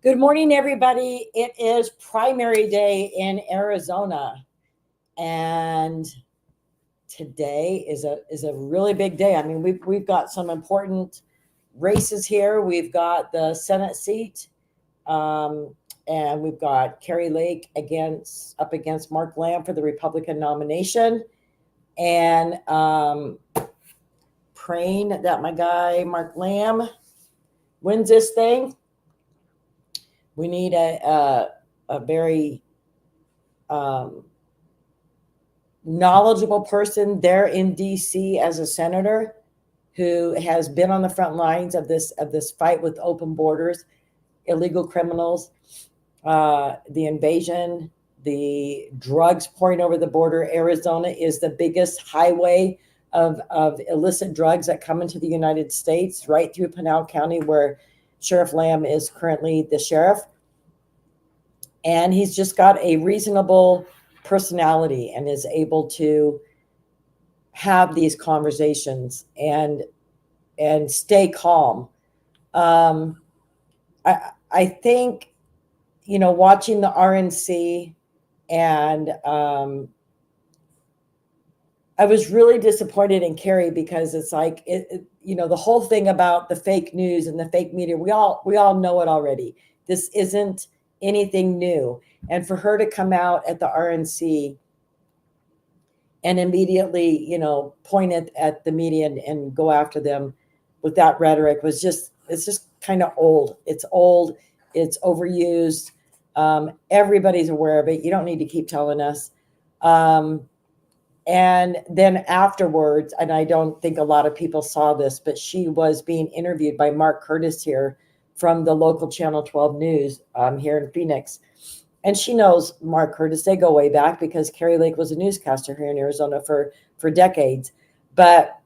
Good morning, everybody. It is primary day in Arizona, and today is a really big day. I mean, we've got some important races here. We've got the Senate seat, um, and we've got Kari Lake up against Mark Lamb for the Republican nomination, and praying that my guy Mark Lamb wins this thing. We need a very um, knowledgeable person there in DC as a senator who has been on the front lines of this fight with open borders, illegal criminals, the invasion, the drugs pouring over the border. Arizona is the biggest highway of illicit drugs that come into the United States, right through Pinal County, where Sheriff Lamb is currently the sheriff. And he's just got a reasonable personality and is able to have these conversations and stay calm. Um, I think, watching the RNC, and I was really disappointed in Kari because it's like the whole thing about the fake news and the fake media. We all know it already. This isn't anything new, and for her to come out at the RNC and immediately, point at the media and go after them with that rhetoric it's just kind of old. It's old. It's overused. Everybody's aware of it. You don't need to keep telling us. And then afterwards, and I don't think a lot of people saw this, but she was being interviewed by Mark Curtis here from the local Channel 12 News here in Phoenix. And she knows Mark Curtis. They go way back because Kari Lake was a newscaster here in Arizona for decades. But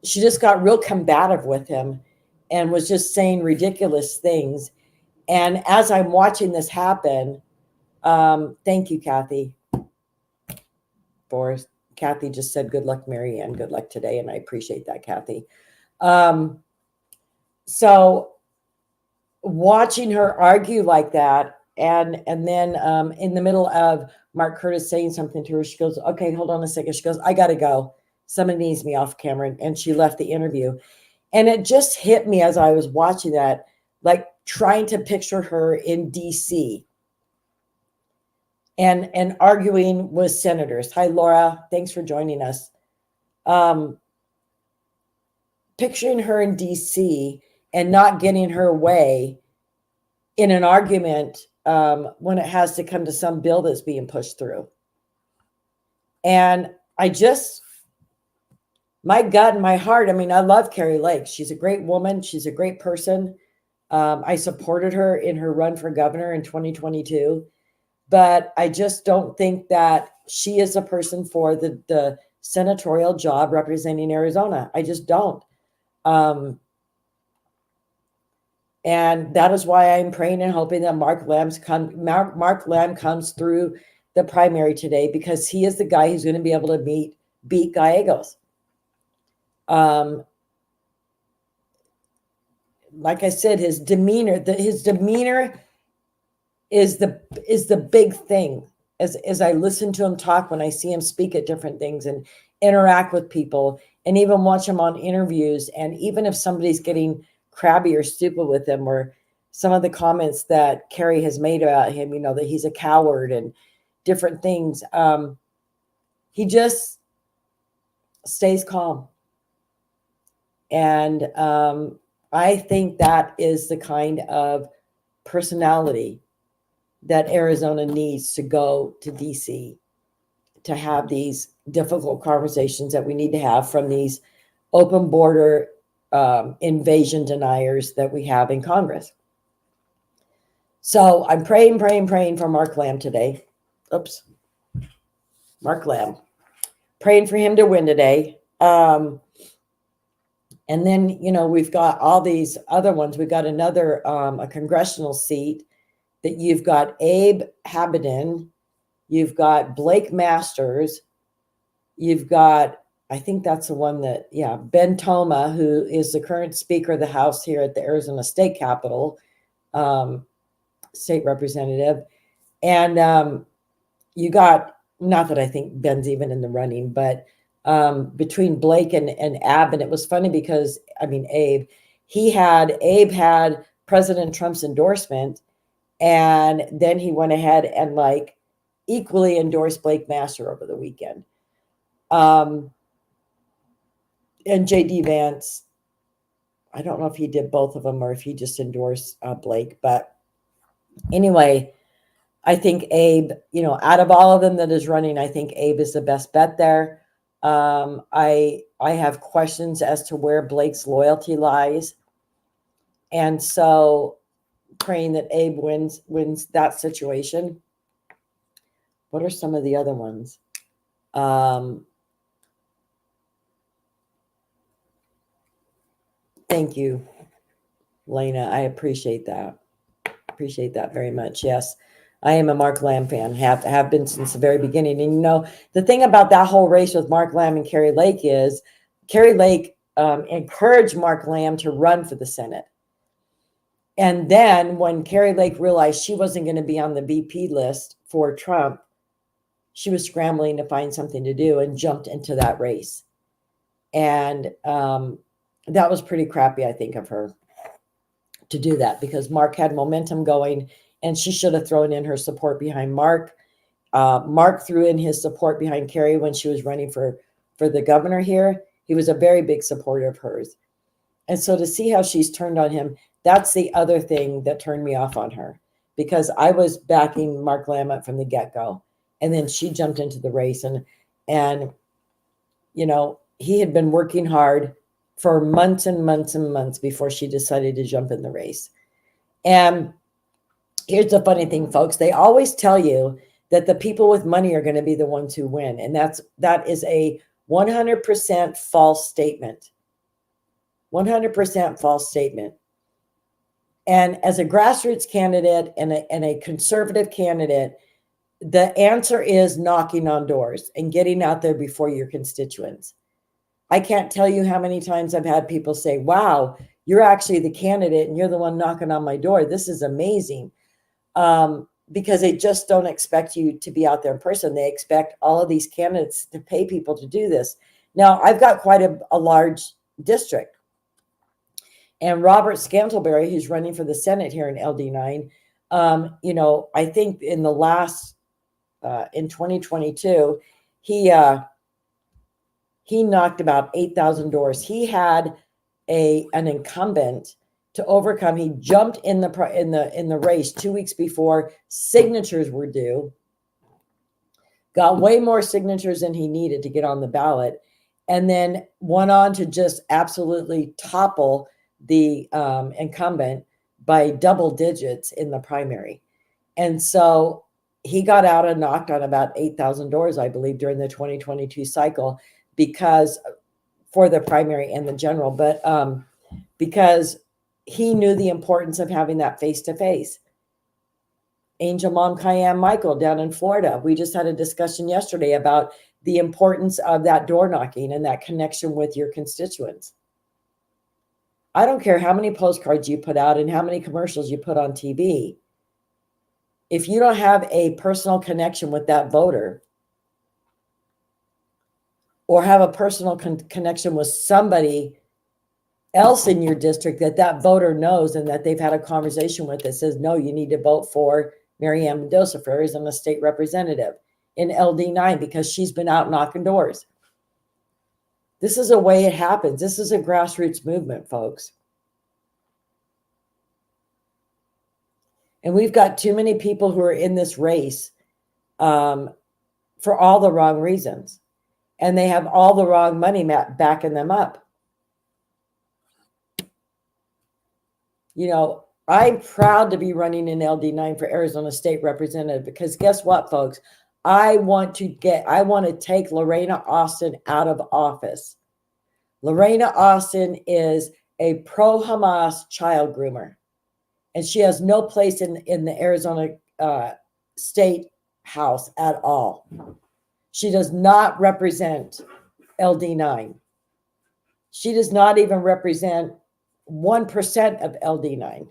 she just got real combative with him and was just saying ridiculous things. And as I'm watching this happen, thank you, Kathy. Kathy just said, good luck, Marianne. Good luck today. And I appreciate that, Kathy. So watching her argue like that, and then in the middle of Mark Curtis saying something to her, she goes, okay, hold on a second. She goes, I got to go. Somebody needs me off camera. And she left the interview. And it just hit me as I was watching that, like trying to picture her in DC and arguing with senators. Hi, Laura. Thanks for joining us. Picturing her in DC and not getting her way in an argument when it has to come to some bill that's being pushed through. And my gut and my heart, I mean, I love Kari Lake. She's a great woman. She's a great person. I supported her in her run for governor in 2022, but I just don't think that she is a person for the senatorial job representing Arizona. I just don't. And that is why I'm praying and hoping that Mark Lamb comes through the primary today, because he is the guy who's going to be able to beat Gallegos. Like I said, his demeanor is the big thing. As I listen to him talk, when I see him speak at different things and interact with people, and even watch him on interviews, and even if somebody's getting crabby or stupid with him, or some of the comments that Kari has made about him, that he's a coward and different things, he just stays calm. And I think that is the kind of personality that Arizona needs to go to DC to have these difficult conversations that we need to have from these open border invasion deniers that we have in Congress. So I'm praying for Mark Lamb today. Oops. Mark Lamb. Praying for him to win today. And then, we've got all these other ones. We've got another, a congressional seat that you've got Abe Habedin. You've got Blake Masters. You've got, I think that's the one that, Ben Toma, who is the current Speaker of the House here at the Arizona State Capitol. state representative. And you got, not that I think Ben's even in the running, but between Blake and Ab, and it was funny because, I mean, Abe had President Trump's endorsement, and then he went ahead and like equally endorsed Blake Masser over the weekend. And JD Vance, I don't know if he did both of them or if he just endorsed Blake, but anyway, I think Abe, out of all of them that is running, I think Abe is the best bet there. I have questions as to where Blake's loyalty lies. And so praying that Abe wins that situation. What are some of the other ones? Thank you, Lena. I appreciate that. Appreciate that very much. Yes, I am a Mark Lamb fan. Have been since the very beginning. And the thing about that whole race with Mark Lamb and Kari Lake is Kari Lake encouraged Mark Lamb to run for the Senate. And then when Kari Lake realized she wasn't going to be on the VP list for Trump, she was scrambling to find something to do and jumped into that race. And that was pretty crappy, I think, of her to do that, because Mark had momentum going and she should have thrown in her support behind Mark. Mark threw in his support behind Kari when she was running for the governor here. He was a very big supporter of hers. And so to see how she's turned on him, that's the other thing that turned me off on her, because I was backing Mark Lamb up from the get-go. And then she jumped into the race and he had been working hard for months and months and months before she decided to jump in the race. And here's the funny thing, folks. They always tell you that the people with money are going to be the ones who win. And that is a 100% false statement. 100% false statement. And as a grassroots candidate and a conservative candidate, the answer is knocking on doors and getting out there before your constituents. I can't tell you how many times I've had people say, wow, you're actually the candidate and you're the one knocking on my door. This is amazing. Because they just don't expect you to be out there in person. They expect all of these candidates to pay people to do this. Now, I've got quite a large district. And Robert Scantlebury, who's running for the Senate here in LD9, I think in the last, in 2022, he knocked about 8,000 doors. He had an incumbent to overcome. He jumped in the race 2 weeks before signatures were due, got way more signatures than he needed to get on the ballot, and then went on to just absolutely topple the incumbent by double digits in the primary. And so he got out and knocked on about 8,000 doors, I believe, during the 2022 cycle, because for the primary and the general, but because he knew the importance of having that face-to-face. Angel Mom Cayenne Michael down in Florida. We just had a discussion yesterday about the importance of that door knocking and that connection with your constituents. I don't care how many postcards you put out and how many commercials you put on TV. If you don't have a personal connection with that voter, or have a personal connection with somebody else in your district that voter knows and that they've had a conversation with that says, no, you need to vote for Marianne Mendoza for Arizona State Representative in LD9 because she's been out knocking doors. This is a way it happens. This is a grassroots movement, folks. And we've got too many people who are in this race for all the wrong reasons. And they have all the wrong money backing them up. I'm proud to be running in LD9 for Arizona State Representative, because guess what, folks? I want to take Lorena Austin out of office. Lorena Austin is a pro-Hamas child groomer, and she has no place in the Arizona State House at all. She does not represent LD9. She does not even represent 1% of LD9.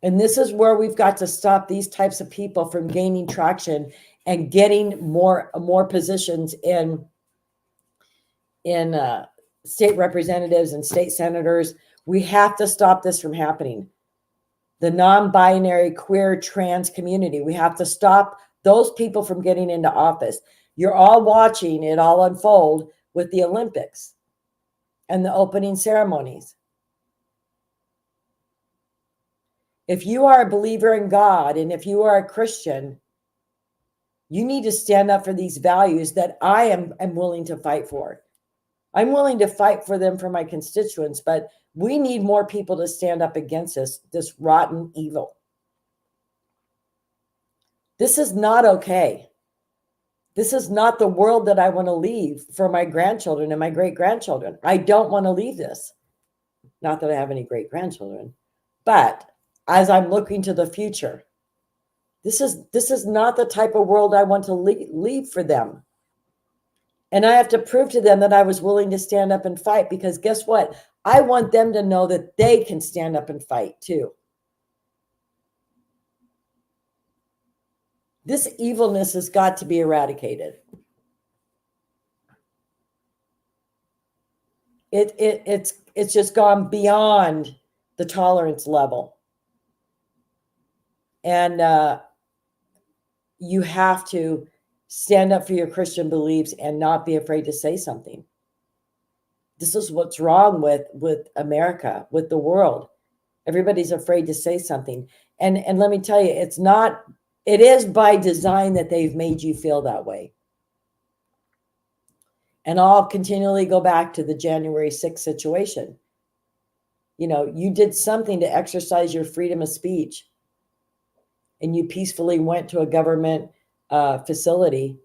And this is where we've got to stop these types of people from gaining traction and getting more positions in state representatives and state senators. We have to stop this from happening. The non-binary, queer, trans community, we have to stop those people from getting into office. You're all watching it all unfold with the Olympics and the opening ceremonies. If you are a believer in God and if you are a Christian, you need to stand up for these values that I am willing to fight for. I'm willing to fight for them for my constituents, but we need more people to stand up against this rotten evil. This is not okay. This is not the world that I want to leave for my grandchildren and my great-grandchildren. I don't want to leave this. Not that I have any great-grandchildren, but as I'm looking to the future, this is not the type of world I want to leave for them. And I have to prove to them that I was willing to stand up and fight, because guess what? I want them to know that they can stand up and fight too. This evilness has got to be eradicated. It's just gone beyond the tolerance level. And you have to stand up for your Christian beliefs and not be afraid to say something. This is what's wrong with America, with the world. Everybody's afraid to say something. And let me tell you, it is by design that they've made you feel that way. And I'll continually go back to the January 6th situation. You know, you did something to exercise your freedom of speech, and you peacefully went to a government facility,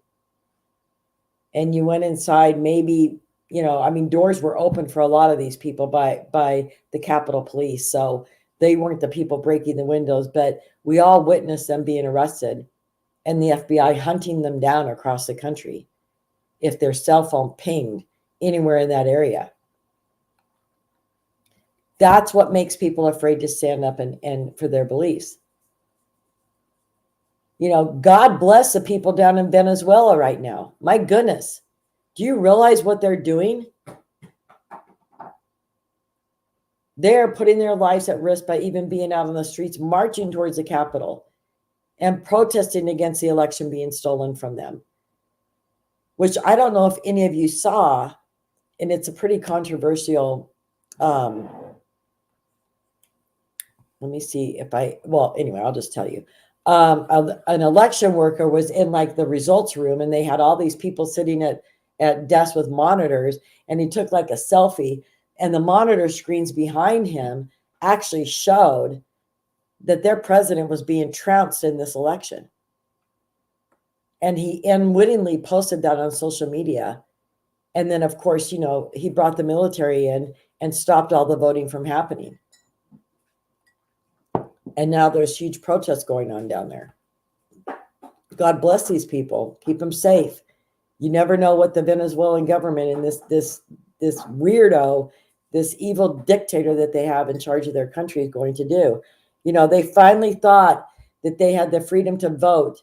and you went inside. Maybe, you know, I mean, doors were open for a lot of these people by the Capitol Police. So they weren't the people breaking the windows, but we all witnessed them being arrested and the FBI hunting them down across the country if their cell phone pinged anywhere in that area. That's what makes people afraid to stand up and for their beliefs. You know, God bless the people down in Venezuela right now. My goodness. Do you realize what they're doing? They're putting their lives at risk by even being out on the streets, marching towards the Capitol and protesting against the election being stolen from them, which I don't know if any of you saw, and it's a pretty controversial, let me see if anyway, I'll just tell you. An election worker was in like the results room, and they had all these people sitting at desks with monitors, and he took like a selfie, and the monitor screens behind him actually showed that their president was being trounced in this election. And he unwittingly posted that on social media. And then, of course, you know, he brought the military in and stopped all the voting from happening. And now there's huge protests going on down there. God bless these people. Keep them safe. You never know what the Venezuelan government and this weirdo, this evil dictator that they have in charge of their country is going to do. You know, they finally thought that they had the freedom to vote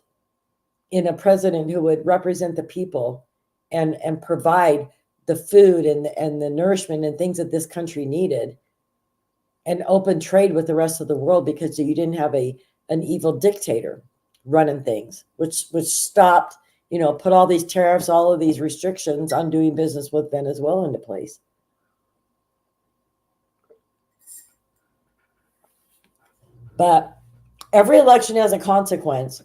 in a president who would represent the people and provide the food and the nourishment and things that this country needed, and open trade with the rest of the world, because you didn't have an evil dictator running things, which stopped, you know, put all these tariffs, all of these restrictions on doing business with Venezuela into place. But every election has a consequence.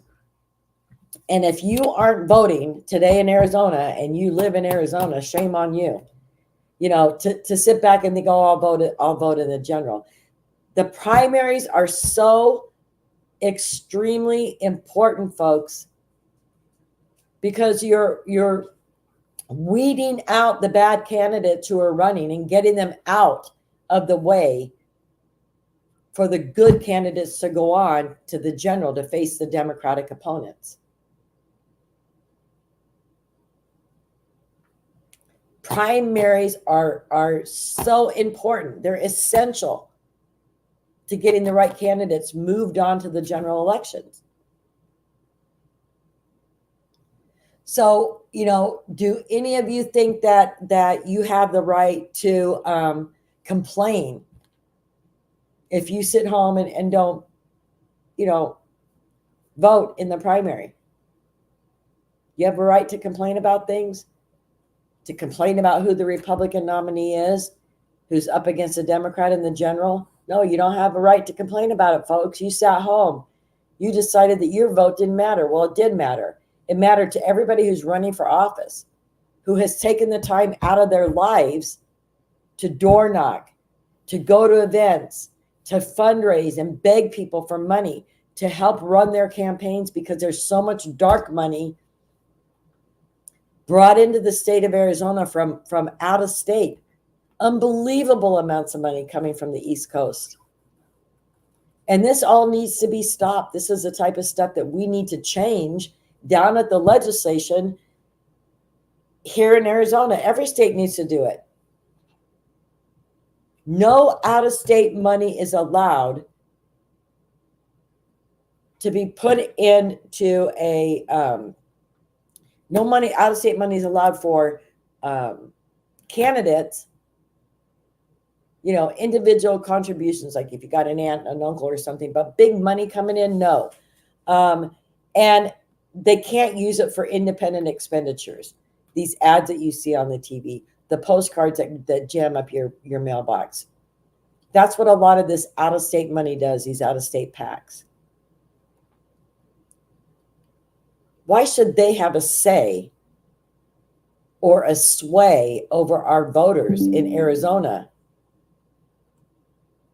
And if you aren't voting today in Arizona and you live in Arizona, shame on you. You know, to sit back and think, oh, I'll vote in the general. The primaries are so extremely important, folks, because you're weeding out the bad candidates who are running and getting them out of the way for the good candidates to go on to the general to face the Democratic opponents. Primaries are so important. They're essential. to getting the right candidates moved on to the general elections. So, do any of you think that you have the right to complain if you sit home and don't, vote in the primary? You have a right to complain about things, to complain about who the Republican nominee is, who's up against a Democrat in the general. No, you don't have a right to complain about it, folks. You sat home. You decided that your vote didn't matter. Well, it did matter. It mattered to everybody who's running for office, who has taken the time out of their lives to door knock, to go to events, to fundraise and beg people for money to help run their campaigns, because there's so much dark money brought into the state of Arizona from out of state. Unbelievable amounts of money coming from the East Coast. And this all needs to be stopped. This is the type of stuff that we need to change down at the legislation here in Arizona. Every state needs to do it. No out-of-state money is allowed to be put into a no money, out-of-state money is allowed for candidates, individual contributions, like if you got an aunt, an uncle or something, but big money coming in, no. And they can't use it for independent expenditures. These ads that you see on the TV, the postcards that jam up your mailbox. That's what a lot of this out-of-state money does, these out-of-state PACs. Why should they have a say or a sway over our voters in Arizona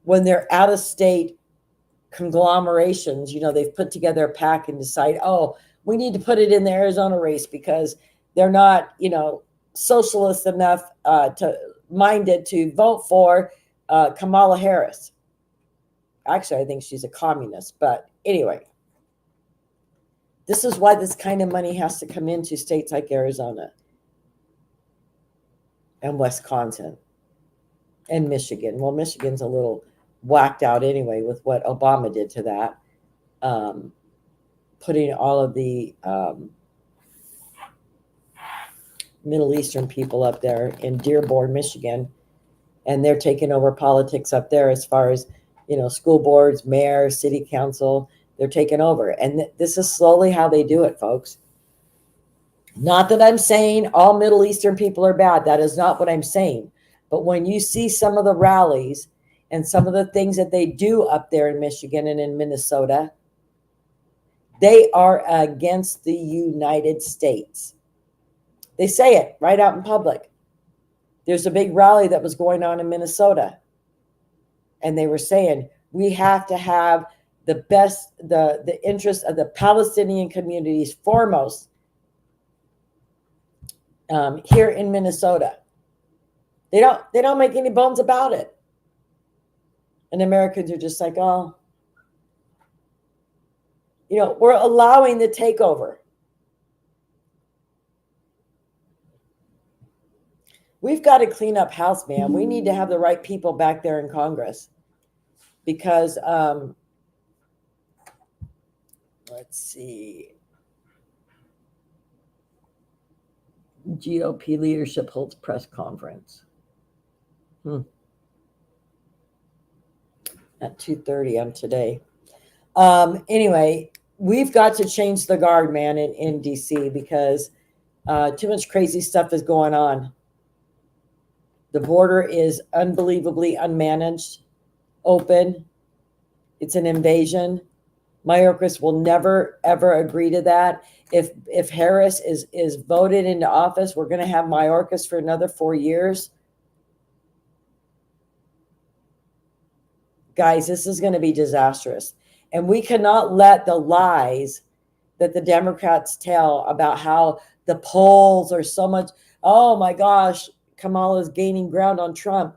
when they're out-of-state conglomerations? They've put together a PAC and decide, we need to put it in the Arizona race because they're not, socialist enough minded to vote for Kamala Harris. Actually, I think she's a communist, but anyway. This is why this kind of money has to come into states like Arizona and Wisconsin and Michigan. Well, Michigan's a little whacked out anyway with what Obama did to that, putting all of the Middle Eastern people up there in Dearborn, Michigan, and they're taking over politics up there as far as, school boards, mayor, city council. They're taking over. And this is slowly how they do it, folks. Not that I'm saying all Middle Eastern people are bad. That is not what I'm saying. But when you see some of the rallies and some of the things that they do up there in Michigan and in Minnesota, they are against the United States. They say it right out in public. There's a big rally that was going on in Minnesota. And they were saying, we have to have the best, the interest of the Palestinian communities foremost here in Minnesota. They don't make any bones about it. And Americans are just like, we're allowing the takeover. We've got to clean up house, man. We need to have the right people back there in Congress because let's see. GOP leadership holds press conference. At 2:30 on today. Anyway, we've got to change the guard, man, in DC because too much crazy stuff is going on. The border is unbelievably unmanaged, open. It's an invasion. Mayorkas will never, ever agree to that. If Harris is voted into office, we're going to have Mayorkas for another 4 years. Guys, this is going to be disastrous. And we cannot let the lies that the Democrats tell about how the polls are so much, oh my gosh, Kamala's gaining ground on Trump.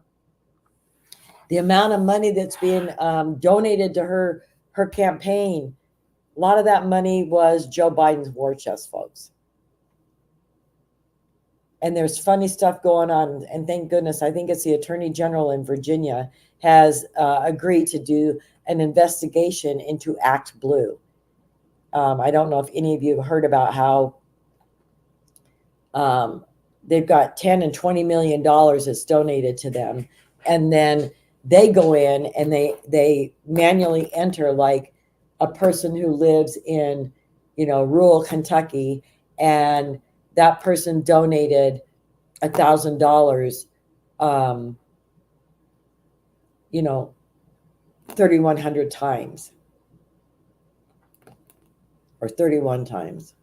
The amount of money that's being donated to her campaign, a lot of that money was Joe Biden's war chest, folks. And there's funny stuff going on. And thank goodness, I think it's the Attorney General in Virginia has agreed to do an investigation into Act Blue. I don't know if any of you have heard about how they've got $10 and $20 million that's donated to them, and then they go in and they manually enter, like a person who lives in, rural Kentucky, and that person donated $1,000, 3,100 times or 31 times,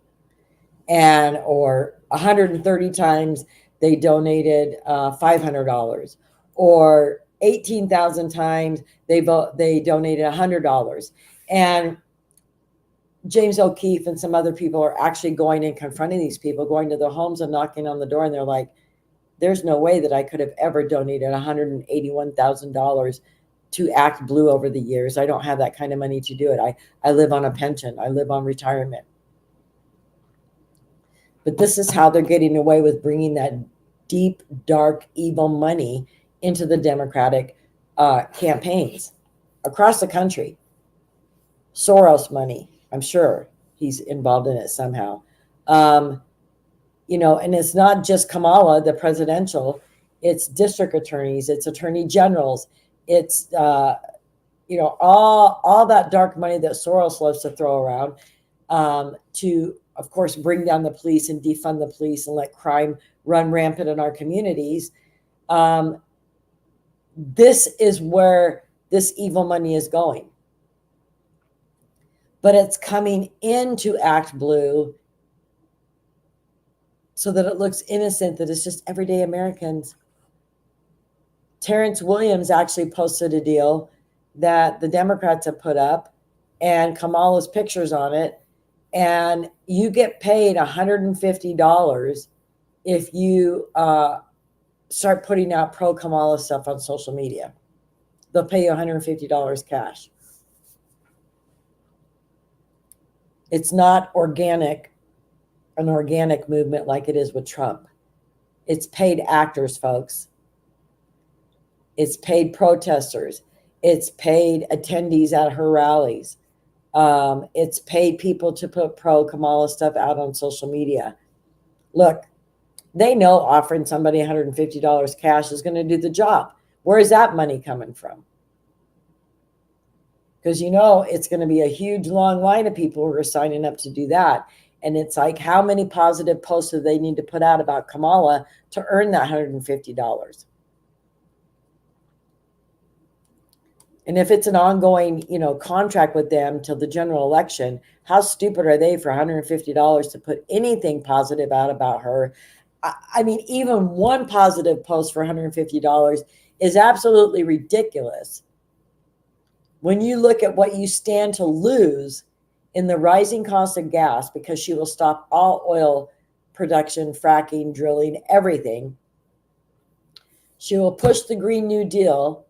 and or 130 times they donated $500, or 18,000 times they donated $100. And James O'Keefe and some other people are actually going and confronting these people, going to their homes and knocking on the door, and they're like, there's no way that I could have ever donated $181,000 to Act Blue over the years. I don't have that kind of money to do it. I live on a pension. I live on retirement. But this is how they're getting away with bringing that deep, dark, evil money into the Democratic campaigns across the country. Soros money, I'm sure he's involved in it somehow. And it's not just Kamala, the presidential, it's district attorneys, it's attorney generals, it's, all that dark money that Soros loves to throw around to, of course, bring down the police and defund the police and let crime run rampant in our communities. This is where this evil money is going. But it's coming into Act Blue so that it looks innocent, that it's just everyday Americans. Terrence Williams actually posted a deal that the Democrats have put up, and Kamala's pictures on it, and you get paid $150 if you start putting out pro-Kamala stuff on social media. They'll pay you $150 cash. It's not an organic movement like it is with Trump. It's paid actors, folks. It's paid protesters. It's paid attendees at her rallies. It's paid people to put pro-Kamala stuff out on social media. Look, they know offering somebody $150 cash is going to do the job. Where is that money coming from? Because it's going to be a huge long line of people who are signing up to do that. And it's like, how many positive posts do they need to put out about Kamala to earn that $150? And if it's an ongoing, contract with them till the general election, how stupid are they for $150 to put anything positive out about her? I mean, even one positive post for $150 is absolutely ridiculous when you look at what you stand to lose in the rising cost of gas, because she will stop all oil production, fracking, drilling, everything. She will push the Green New Deal.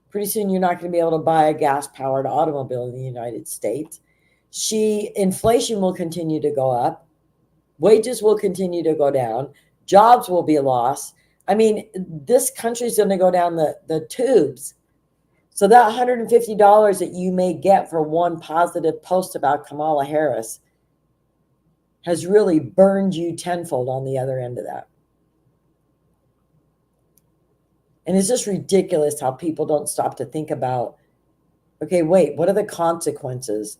Pretty soon you're not going to be able to buy a gas-powered automobile in the United States. Inflation will continue to go up. Wages will continue to go down. Jobs will be lost. I mean, this country's going to go down the tubes. So that $150 that you may get for one positive post about Kamala Harris has really burned you tenfold on the other end of that. And it's just ridiculous how people don't stop to think about, okay, wait, what are the consequences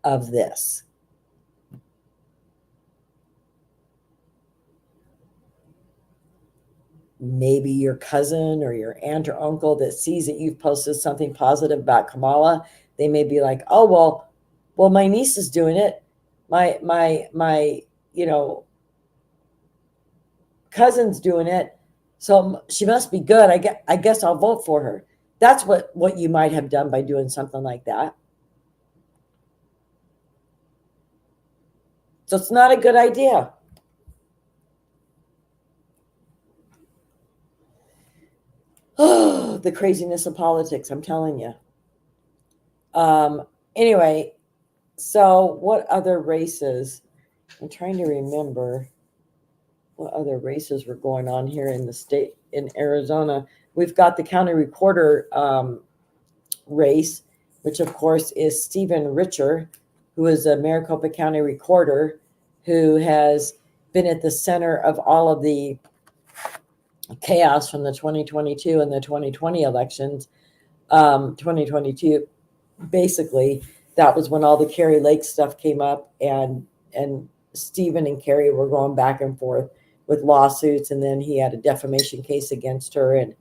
of this? Maybe your cousin or your aunt or uncle that sees that you've posted something positive about Kamala, they may be like, oh, well, my niece is doing it. My cousin's doing it. So she must be good. I guess I'll vote for her. That's what you might have done by doing something like that. So it's not a good idea. Oh, the craziness of politics, I'm telling you. Anyway, so what other races? I'm trying to remember what other races were going on here in the state, in Arizona. we've got the county recorder race, which of course is Stephen Richer, who is a Maricopa County recorder who has been at the center of all of the chaos from the 2022 and the 2020 elections. 2022, basically, that was when all the Kari Lake stuff came up, and Stephen and Kari were going back and forth with lawsuits, and then he had a defamation case against her, and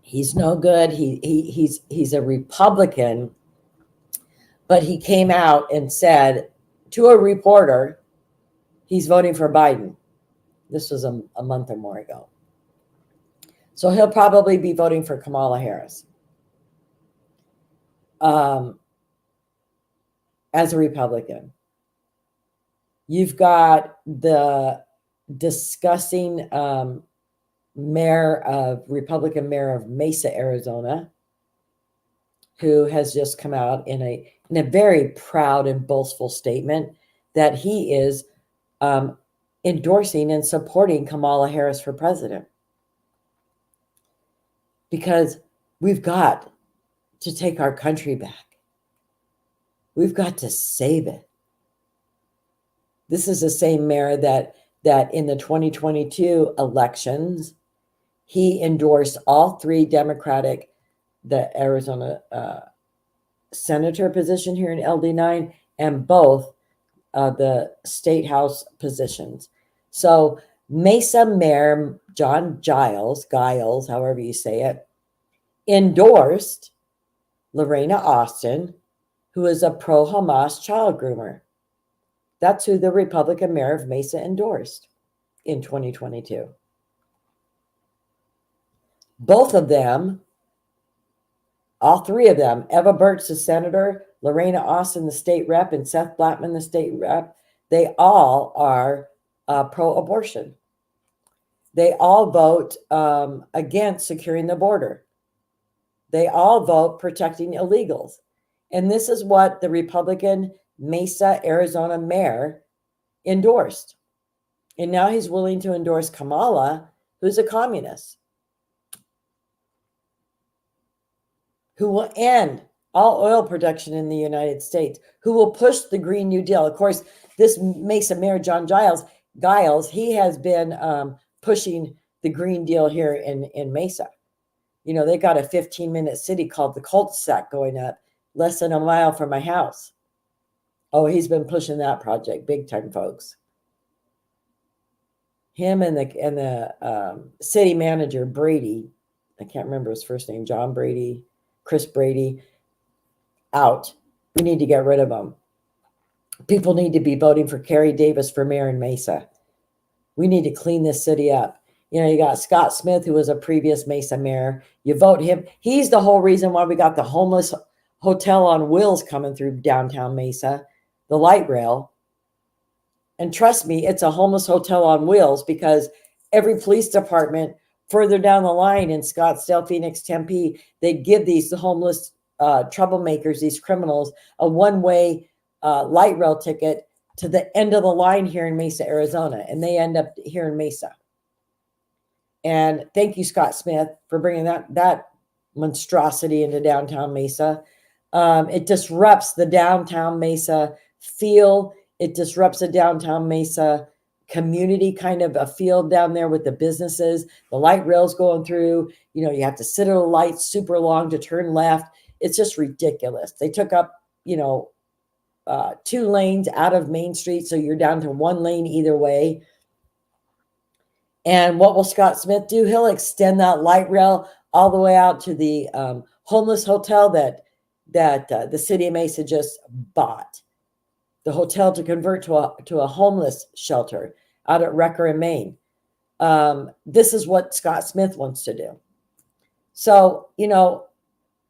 he's no good. He's a Republican, but he came out and said to a reporter he's voting for Biden. This was a month or more ago. So he'll probably be voting for Kamala Harris as a Republican. You've got the discussing Republican mayor of Mesa, Arizona, who has just come out in a very proud and boastful statement that he is endorsing and supporting Kamala Harris for president. Because we've got to take our country back. We've got to save it. This is the same mayor that in the 2022 elections, he endorsed all three Democratic, the Arizona senator position here in LD9, and both the state house positions. So Mesa Mayor John Giles, however you say it, endorsed Lorena Austin, who is a pro-Hamas child groomer. That's who the Republican mayor of Mesa endorsed in 2022. Both of them, all three of them, Eva Burtz, the senator, Lorena Austin, the state rep, and Seth Blattman, the state rep, they all are pro-abortion. They all vote against securing the border. They all vote protecting illegals. And this is what the Republican Mesa, Arizona mayor endorsed. And now he's willing to endorse Kamala, who's a communist, who will end all oil production in the United States, who will push the Green New Deal. Of course, this Mesa Mayor John Giles, he has been pushing the Green Deal here in Mesa. You know, they got a 15-minute city called the Cul-de-sac going up less than a mile from my house. Oh, he's been pushing that project big time, folks. Him and the city manager, Brady, I can't remember his first name, John Brady, Chris Brady, out. We need to get rid of them. People need to be voting for Kari Davis for mayor in Mesa. We need to clean this city up. You know, you got Scott Smith, who was a previous Mesa mayor. You vote him. He's the whole reason why we got the homeless hotel on wheels coming through downtown Mesa, the light rail. And trust me, it's a homeless hotel on wheels because every police department further down the line in Scottsdale, Phoenix, Tempe, they give these homeless troublemakers, these criminals, a one-way light rail ticket to the end of the line here in Mesa, Arizona. And they end up here in Mesa. And thank you, Scott Smith, for bringing that monstrosity into downtown Mesa. It disrupts the downtown Mesa feel. It disrupts the downtown Mesa community, kind of a field down there with the businesses, the light rails going through. You know, you have to sit at a light super long to turn left. It's just ridiculous. They took up, 2 lanes out of Main Street, so you're down to 1 lane either way. And what will Scott Smith do? He'll extend that light rail all the way out to the homeless hotel that the city of Mesa just bought. The hotel to convert to a homeless shelter out at Wrecker in Maine. This is what Scott Smith wants to do. So,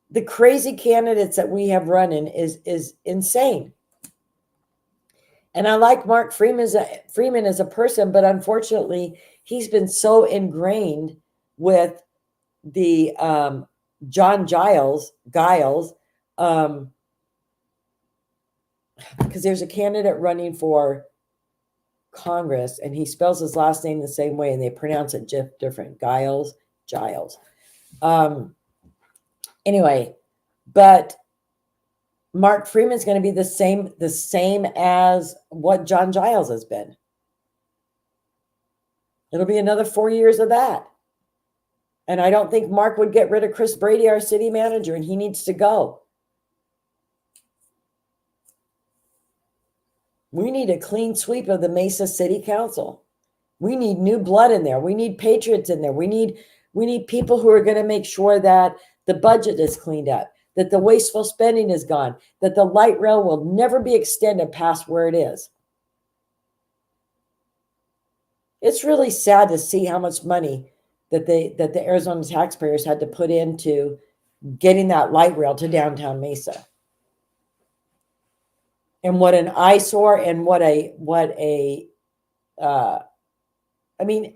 the crazy candidates that we have running is insane. And I like Mark Freeman as a person, but unfortunately, he's been so ingrained with the John Giles, because there's a candidate running for Congress, and he spells his last name the same way, and they pronounce it different. Giles. Anyway, but Mark Freeman's going to be the same as what John Giles has been. It'll be another 4 years of that. And I don't think Mark would get rid of Chris Brady, our city manager, and he needs to go. We need a clean sweep of the Mesa City Council. We need new blood in there. We need patriots in there. We need people who are going to make sure that the budget is cleaned up, that the wasteful spending is gone, that the light rail will never be extended past where it is. It's really sad to see how much money that the Arizona taxpayers had to put into getting that light rail to downtown Mesa. And what an eyesore, and I mean,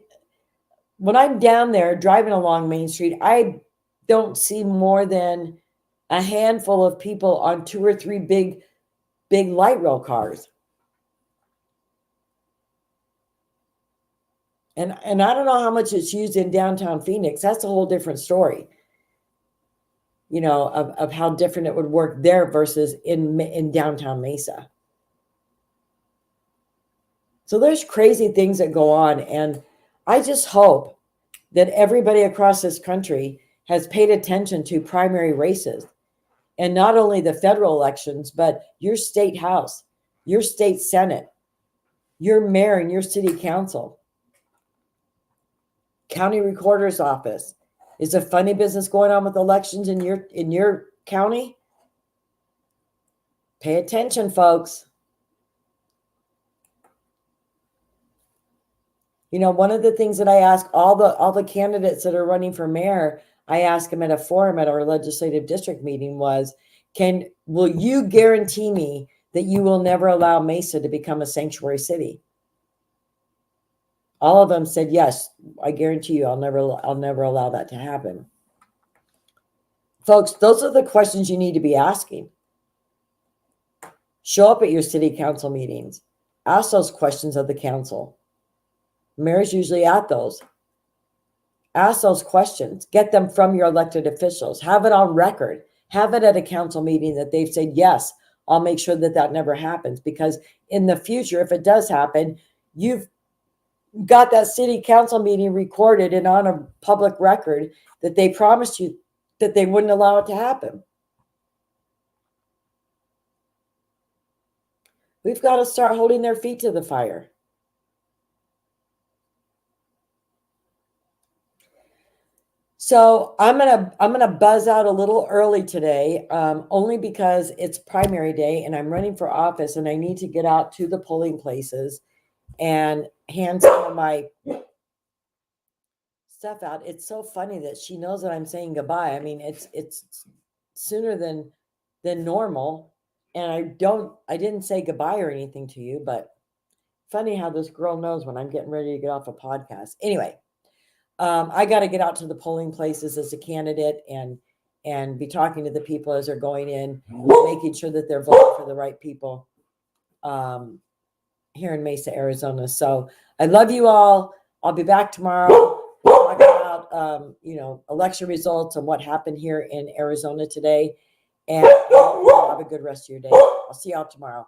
when I'm down there driving along Main Street, I don't see more than a handful of people on 2 or 3 big light rail cars. And I don't know how much it's used in downtown Phoenix. That's a whole different story, of how different it would work there versus in downtown Mesa. So there's crazy things that go on. And I just hope that everybody across this country has paid attention to primary races, and not only the federal elections, but your state house, your state senate, your mayor and your city council, county recorder's office. Is a funny business going on with elections in your county? Pay attention, folks. One of the things that I ask all the candidates that are running for mayor, I asked them at a forum at our legislative district meeting was, will you guarantee me that you will never allow Mesa to become a sanctuary city? All of them said, yes, I guarantee you I'll never allow that to happen. Folks, those are the questions you need to be asking. Show up at your city council meetings. Ask those questions of the council. Mayor's usually at those. Ask those questions. Get them from your elected officials. Have it on record. Have it at a council meeting that they've said, yes, I'll make sure that never happens. Because in the future, if it does happen, you've got that city council meeting recorded and on a public record that they promised you that they wouldn't allow it to happen. We've got to start holding their feet to the fire. So I'm gonna buzz out a little early today, only because it's primary day and I'm running for office and I need to get out to the polling places and hand some of my stuff out. It's so funny that she knows that I'm saying goodbye. I mean, it's sooner than normal, and I didn't say goodbye or anything to you, but funny how this girl knows when I'm getting ready to get off a podcast. Anyway. I got to get out to the polling places as a candidate and be talking to the people as they're going in, making sure that they're voting for the right people here in Mesa, Arizona. So I love you all. I'll be back tomorrow talk about election results and what happened here in Arizona today. And have a good rest of your day. I'll see y'all tomorrow.